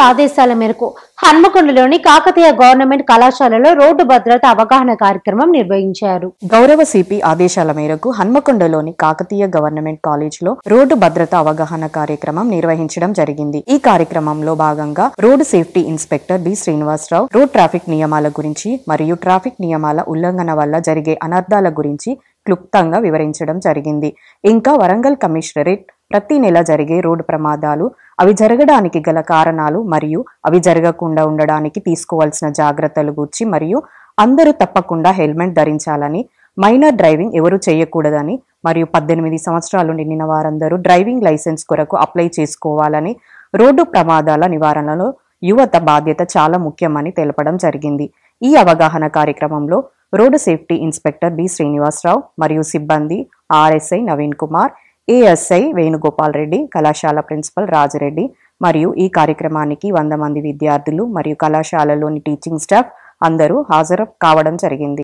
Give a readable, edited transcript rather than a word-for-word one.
ఆదేశాల మేరకు హన్మకొండలోని కాకతీయ గవర్నమెంట్ కళాశాలలో రోడ్డు భద్రత అవగాహన కార్యక్రమం నిర్వహించారు. గౌరవ సిపి ఆదేశాల మేరకు హన్మకొండలోని కాకతీయ గవర్నమెంట్ కాలేజ్ లో రోడ్డు భద్రత అవగాహన కార్యక్రమం నిర్వహించడం జరిగింది. ఈ కార్యక్రమంలో భాగంగా road safety inspector B Srinivasa Rao road traffic నియమాల గురించి మరియు ట్రాఫిక్ నియమాల ఉల్లంఘన వల్ల జరిగే అనర్థాల గురించి క్లుప్తంగా వివరించడం జరిగింది. ఇంకా వరంగల్ కమిషనరేట్ ప్రతి నెల జరిగే రోడ్డు ప్రమాదాలు, అవి జరగడానికి గల కారణాలు మరియు అవి జరగకుండా ఉండడానికి తీసుకోవాల్సిన జాగ్రత్తల గురించి మరియు అందరూ తప్పకుండా హెల్మెట్ ధరించాలని, మైనర్ డ్రైవింగ్ ఎవరు చేయకూడదని మరియు 18 సంవత్సరాలు నిండిన వారందరూ డ్రైవింగ్ లైసెన్స్ కొరకు అప్లై చేసుకోవాలని, రోడ్డు ప్రమాదాల నివారణలో యువత బాధ్యత చాలా ముఖ్యమని తెలపడం జరిగింది. ఈ అవగాహన కార్యక్రమంలో road safety inspector B Srinivasa Rao మరియు సిబ్బంది ఆర్ఎస్ఐ నవీన్ కుమార్, ఏఎస్ఐ వేణుగోపాల్ రెడ్డి, కళాశాల ప్రిన్సిపల్ రాజరెడ్డి మరియు ఈ కార్యక్రమానికి 100 మంది విద్యార్థులు మరియు కళాశాలలోని టీచింగ్ స్టాఫ్ అందరూ హాజరు కావడం జరిగింది.